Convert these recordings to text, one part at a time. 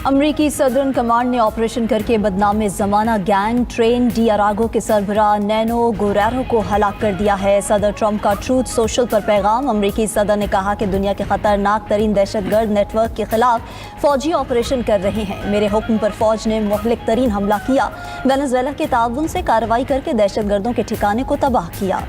امریکی صدرن کمانڈ نے آپریشن کرکے بدنام زمانہ گینگ ٹرین ڈی اراگو کے سربراہ نینو گوریرو کو ہلاک کر دیا ہے۔ صدر ٹرمپ کا ٹروتھ سوشل پر پیغام۔ امریکی صدر نے کہا کہ دنیا کے خطرناک ترین دہشت گرد نیٹ ورک کے خلاف فوجی آپریشن کر رہے ہیں۔ میرے حکم پر فوج نے مہلک ترین حملہ کیا، وینزویلا کے تعاون سے کارروائی کر کے دہشت گردوں کے ٹھکانے کو تباہ کیا۔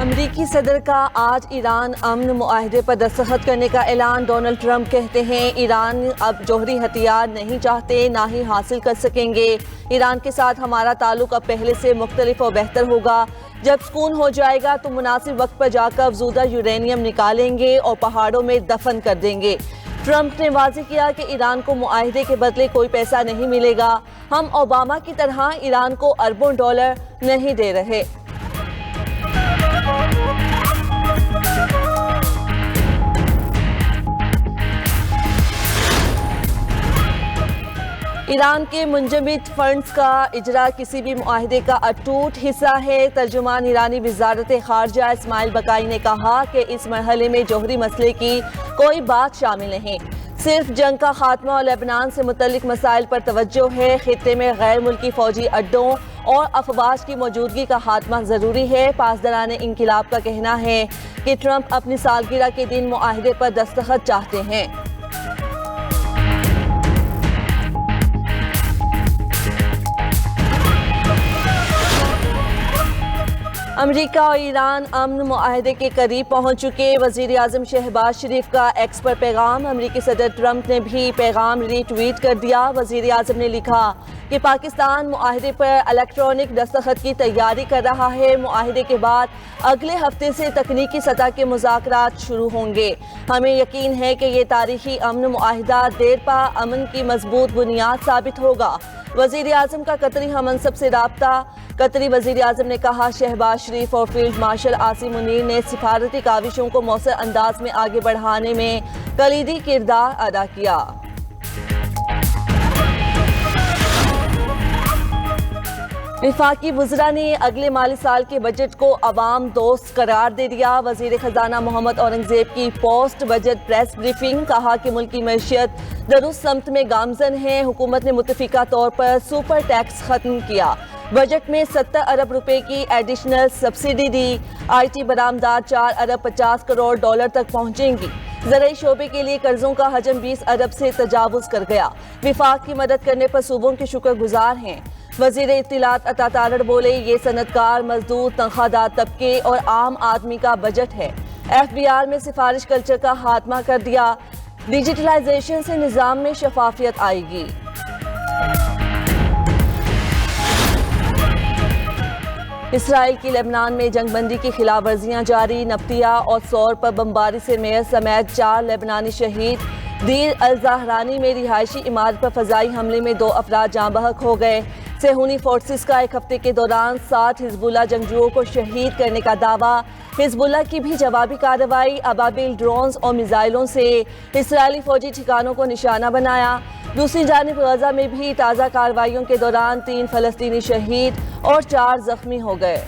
امریکی صدر کا آج ایران امن معاہدے پر دستخط کرنے کا اعلان۔ ڈونلڈ ٹرمپ کہتے ہیں ایران اب جوہری ہتھیار نہیں چاہتے، نہ ہی حاصل کر سکیں گے۔ ایران کے ساتھ ہمارا تعلق اب پہلے سے مختلف اور بہتر ہوگا۔ جب سکون ہو جائے گا تو مناسب وقت پر جا کر افزودہ یورینیم نکالیں گے اور پہاڑوں میں دفن کر دیں گے۔ ٹرمپ نے واضح کیا کہ ایران کو معاہدے کے بدلے کوئی پیسہ نہیں ملے گا۔ ہم اوباما کی طرح ایران کو اربوں ڈالر نہیں دے رہے۔ ایران کے منجمد فنڈز کا اجرا کسی بھی معاہدے کا اٹوٹ حصہ ہے۔ ترجمان ایرانی وزارت خارجہ اسماعیل بقائی نے کہا کہ اس مرحلے میں جوہری مسئلے کی کوئی بات شامل نہیں، صرف جنگ کا خاتمہ اور لبنان سے متعلق مسائل پر توجہ ہے۔ خطے میں غیر ملکی فوجی اڈوں اور افواج کی موجودگی کا خاتمہ ضروری ہے۔ پاسداران انقلاب کا کہنا ہے کہ ٹرمپ اپنی سالگرہ کے دن معاہدے پر دستخط چاہتے ہیں۔ امریکہ اور ایران امن معاہدے کے قریب پہنچ چکے۔ وزیر اعظم شہباز شریف کا ایکس پر پیغام۔ امریکی صدر ٹرمپ نے بھی پیغام ری ٹویٹ کر دیا۔ وزیر اعظم نے لکھا کہ پاکستان معاہدے پر الیکٹرانک دستخط کی تیاری کر رہا ہے۔ معاہدے کے بعد اگلے ہفتے سے تکنیکی سطح کے مذاکرات شروع ہوں گے۔ ہمیں یقین ہے کہ یہ تاریخی امن معاہدہ دیر پا امن کی مضبوط بنیاد ثابت ہوگا۔ وزیر اعظم کا قطری ہم منصب سے رابطہ۔ قطری وزیر اعظم نے کہا شہباز شریف اور فیلڈ مارشل عاصم منیر نے سفارتی کاوشوں کو مؤثر انداز میں آگے بڑھانے میں کلیدی کردار ادا کیا۔ وفاقی وزراء نے اگلے مالی سال کے بجٹ کو عوام دوست قرار دے دیا۔ وزیر خزانہ محمد اورنگزیب کی پوسٹ بجٹ پریس بریفنگ۔ کہا کہ ملکی معیشت درست سمت میں گامزن ہے۔ حکومت نے متفقہ طور پر سپر ٹیکس ختم کیا۔ بجٹ میں 70 ارب روپے کی additional subsidy the. I T برآمدات 4 ارب 50 کروڑ ڈالر تک پہنچیں گی۔ زرعی شعبے کے لیے قرضوں کا حجم 20 ارب سے تجاوز کر گیا۔ وفاق کی مدد کرنے پر صوبوں کے شکر گزار ہیں۔ وزیر اطلاعات عطا تارڑ بولے یہ صنعت کار، مزدور، تنخواہ دار طبقے اور عام آدمی کا بجٹ ہے۔ ایف بی آر میں سفارش کلچر کا خاتمہ کر دیا۔ ڈیجیٹلائزیشن سے نظام میں شفافیت آئے گی۔ اسرائیل کی لبنان میں جنگ بندی کی خلاف ورزیاں جاری۔ نبطیہ اور سور پر بمباری سے میئر سمیت 4 لبنانی شہید۔ دیر الزہرانی میں رہائشی عمارت پر فضائی حملے میں 2 افراد جاں بحق ہو گئے۔ صہیونی فورسز کا ایک ہفتے کے دوران 7 حزب اللہ جنگجوؤں کو شہید کرنے کا دعویٰ۔ حزب اللہ کی بھی جوابی کارروائی۔ ابابیل ڈرونز اور میزائلوں سے اسرائیلی فوجی ٹھکانوں کو نشانہ بنایا۔ دوسری جانب غزہ میں بھی تازہ کارروائیوں کے دوران 3 فلسطینی شہید اور 4 زخمی ہو گئے۔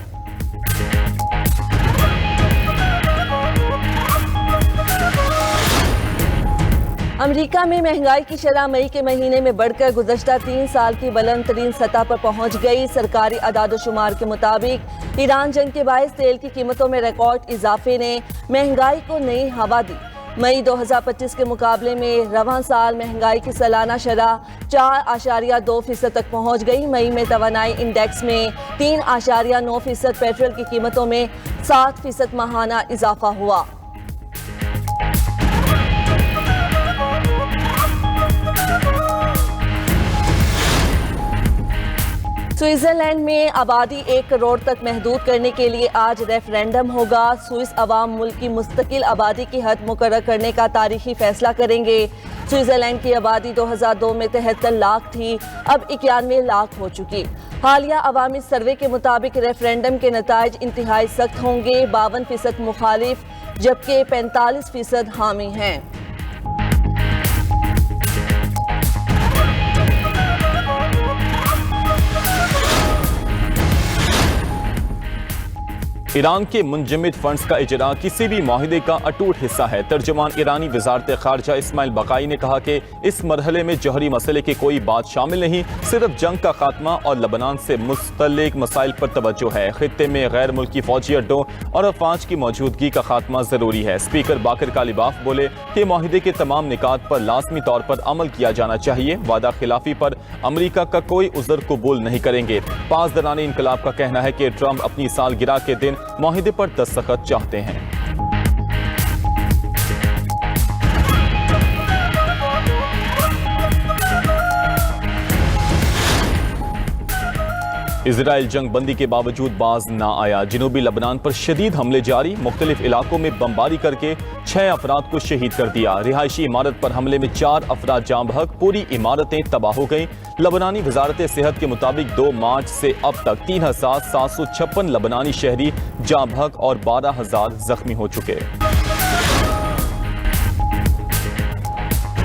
امریکہ میں مہنگائی کی شرح مئی کے مہینے میں بڑھ کر گزشتہ 3 سال کی بلند ترین سطح پر پہنچ گئی۔ سرکاری اعداد و شمار کے مطابق ایران جنگ کے باعث تیل کی قیمتوں میں ریکارڈ اضافے نے مہنگائی کو نئی ہوا دی۔ مئی 2025 کے مقابلے میں رواں سال مہنگائی کی سالانہ شرح 4.2% تک پہنچ گئی۔ مئی میں توانائی انڈیکس میں 3.9%، پیٹرول کی قیمتوں میں 7% ماہانہ اضافہ ہوا۔ سوئٹزرلینڈ میں آبادی 1 کروڑ تک محدود کرنے کے لیے آج ریفرینڈم ہوگا۔ سوئس عوام ملک کی مستقل آبادی کی حد مقرر کرنے کا تاریخی فیصلہ کریں گے۔ سوئٹزرلینڈ کی آبادی 2002 میں 73 لاکھ تھی، اب 91 لاکھ ہو چکی۔ حالیہ عوامی سروے کے مطابق ریفرینڈم کے نتائج انتہائی سخت ہوں گے۔ 52% مخالف جبکہ 45% حامی ہیں۔ ایران کے منجمد فنڈز کا اجرا کسی بھی معاہدے کا اٹوٹ حصہ ہے۔ ترجمان ایرانی وزارت خارجہ اسماعیل بقائی نے کہا کہ اس مرحلے میں جوہری مسئلے کی کوئی بات شامل نہیں، صرف جنگ کا خاتمہ اور لبنان سے مستعلق مسائل پر توجہ ہے۔ خطے میں غیر ملکی فوجی اڈوں اور افواج کی موجودگی کا خاتمہ ضروری ہے۔ اسپیکر باقر کالیباف بولے کہ معاہدے کے تمام نکات پر لازمی طور پر عمل کیا جانا چاہیے، وعدہ خلافی پر امریکہ کا کوئی عذر قبول نہیں کریں گے۔ پاسداران انقلاب کا کہنا ہے کہ ٹرمپ اپنی سالگرہ کے دن معاہدے پر دستخط چاہتے ہیں۔ اسرائیل جنگ بندی کے باوجود باز نہ آیا، جنوبی لبنان پر شدید حملے جاری، مختلف علاقوں میں بمباری کر کے 6 افراد کو شہید کر دیا۔ رہائشی عمارت پر حملے میں 4 افراد جاں بحق، پوری عمارتیں تباہ ہو گئیں۔ لبنانی وزارت صحت کے مطابق 2 مارچ سے اب تک 3756 لبنانی شہری جاں بحق اور 12000 زخمی ہو چکے۔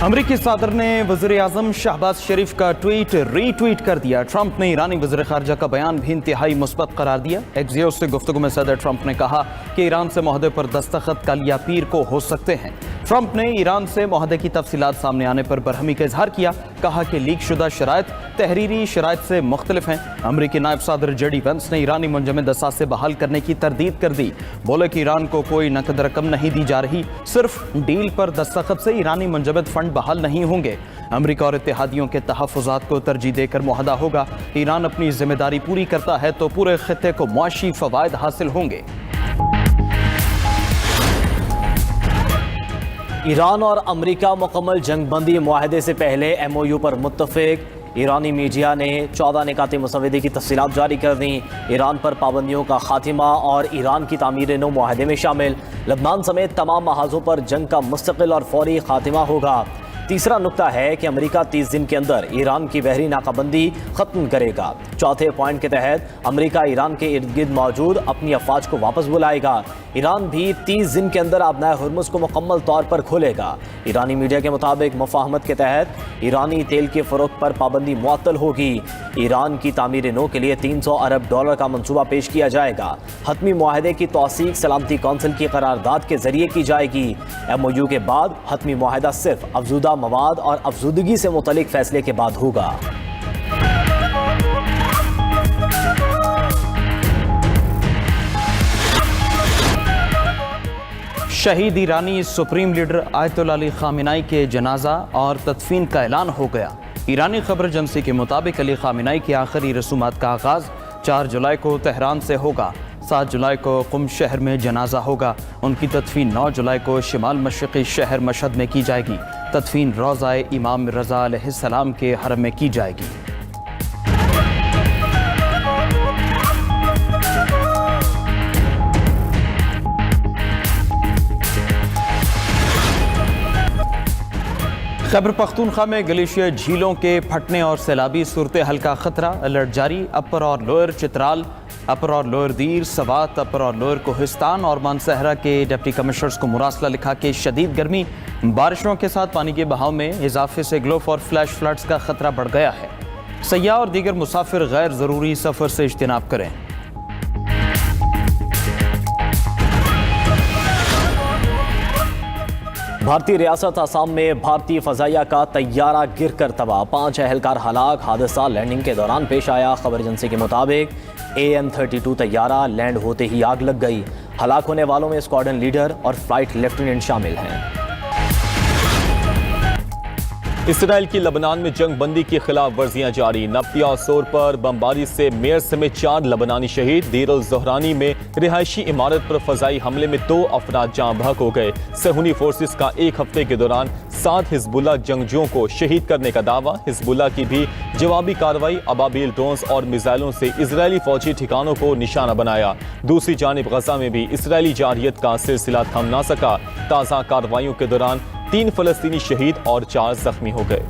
امریکی صدر نے وزیر اعظم شہباز شریف کا ٹویٹ ری ٹویٹ کر دیا۔ ٹرمپ نے ایرانی وزیر خارجہ کا بیان بھی انتہائی مثبت قرار دیا۔ ایکزیوس سے گفتگو میں صدر ٹرمپ نے کہا کہ ایران سے معاہدے پر دستخط کل یا پیر کو ہو سکتے ہیں۔ ٹرمپ نے ایران سے معاہدے کی تفصیلات سامنے آنے پر برہمی کا اظہار کیا، کہا کہ لیک شدہ شرائط تحریری شرائط سے مختلف ہیں۔ امریکی نائب صدر جے ڈی وینس نے ایرانی منجمد اثاثے بحال کرنے کی تردید کر دی، بولے کہ ایران کو کوئی نقد رقم نہیں دی جا رہی، صرف ڈیل پر دستخط سے ایرانی منجمد فنڈ بحال نہیں ہوں گے۔ امریکہ اور اتحادیوں کے تحفظات کو ترجیح دے کر معاہدہ ہوگا۔ ایران اپنی ذمہ داری پوری کرتا ہے تو پورے خطے کو معاشی فوائد حاصل ہوں گے۔ ایران اور امریکہ مکمل جنگ بندی معاہدے سے پہلے ایم او یو پر متفق۔ ایرانی میڈیا نے 14 نکات مسودے کی تفصیلات جاری کر دیں۔ ایران پر پابندیوں کا خاتمہ اور ایران کی تعمیر نو معاہدے میں شامل۔ لبنان سمیت تمام محاذوں پر جنگ کا مستقل اور فوری خاتمہ ہوگا۔ تیسرا نقطہ ہے کہ امریکہ 30 دن کے اندر ایران کی بحری ناکہ بندی ختم کرے گا۔ چوتھے پوائنٹ کے تحت امریکہ ایران کے ارد گرد موجود اپنی افواج کو واپس بلائے گا۔ ایران بھی 30 دن کے اندر آبنائے ہرمز کو مکمل طور پر کھولے گا۔ ایرانی میڈیا کے مطابق مفاہمت کے تحت ایرانی تیل کی فروخت پر پابندی معطل ہوگی۔ ایران کی تعمیر نو کے لیے $300 ارب کا منصوبہ پیش کیا جائے گا۔ حتمی معاہدے کی توثیق سلامتی کونسل کی قرارداد کے ذریعے کی جائے گی۔ ایم او یو کے بعد حتمی معاہدہ صرف افزودہ مواد اور افزودگی سے متعلق فیصلے کے بعد ہوگا۔ شہید ایرانی سپریم لیڈر آیت اللہ علی خامنائی کے جنازہ اور تدفین کا اعلان ہو گیا۔ ایرانی خبر ایجنسی کے مطابق علی خامنائی کی آخری رسومات کا آغاز 4 جولائی کو تہران سے ہوگا۔ 7 جولائی کو قم شہر میں جنازہ ہوگا۔ ان کی تدفین 9 جولائی کو شمال مشرقی شہر مشہد میں کی جائے گی۔ تدفین روضہ امام رضا علیہ السلام کے حرم میں کی جائے گی۔ خیبر پختونخوا میں گلیشیئر جھیلوں کے پھٹنے اور سیلابی صورتحال کا خطرہ، الرٹ جاری۔ اپر اور لوئر چترال، اپر اور لوئر دیر، سوات، اپر اور لوئر کوہستان اور مانسہرہ کے ڈپٹی کمشنرز کو مراسلہ لکھا کہ شدید گرمی، بارشوں کے ساتھ پانی کے بہاؤ میں اضافے سے گلوف اور فلیش فلڈز کا خطرہ بڑھ گیا ہے۔ سیاح اور دیگر مسافر غیر ضروری سفر سے اجتناب کریں۔ بھارتی ریاست آسام میں بھارتی فضائیہ کا طیارہ گر کر تباہ، 5 اہلکار ہلاک۔ حادثہ لینڈنگ کے دوران پیش آیا۔ خبر ایجنسی کے مطابق AN-32 طیارہ لینڈ ہوتے ہی آگ لگ گئی۔ ہلاک ہونے والوں میں اسکواڈرن لیڈر اور فلائٹ لیفٹیننٹ شامل ہیں۔ اسرائیل کی لبنان میں جنگ بندی کی خلاف ورزیاں جاری۔ نبتیہ اور سور پر بمباری سے میئر سمیت 4 لبنانی شہید۔ دیر الزہرانی میں رہائشی عمارت پر فضائی حملے میں 2 افراد جاں بحق ہو گئے۔ صہیونی فورسز کا ایک ہفتے کے دوران 7 حزب اللہ جنگجوؤں کو شہید کرنے کا دعویٰ۔ حزب اللہ کی بھی جوابی کارروائی، ابابیل ڈرونز اور میزائلوں سے اسرائیلی فوجی ٹھکانوں کو نشانہ بنایا۔ دوسری جانب غزہ میں بھی اسرائیلی جارحیت کا سلسلہ تھم نہ سکا۔ تازہ کارروائیوں کے دوران 3 فلسطینی شہید اور 4 زخمی ہو گئے۔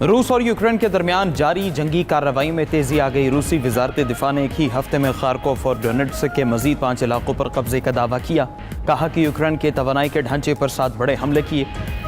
روس اور یوکرین کے درمیان جاری جنگی کارروائی میں تیزی آ گئی۔ روسی وزارت دفاع نے ایک ہی ہفتے میں خارکوف اور ڈونیٹسک کے مزید 5 علاقوں پر قبضے کا دعویٰ کیا۔ کہا کہ یوکرین کے توانائی کے ڈھانچے پر 7 بڑے حملے کیے۔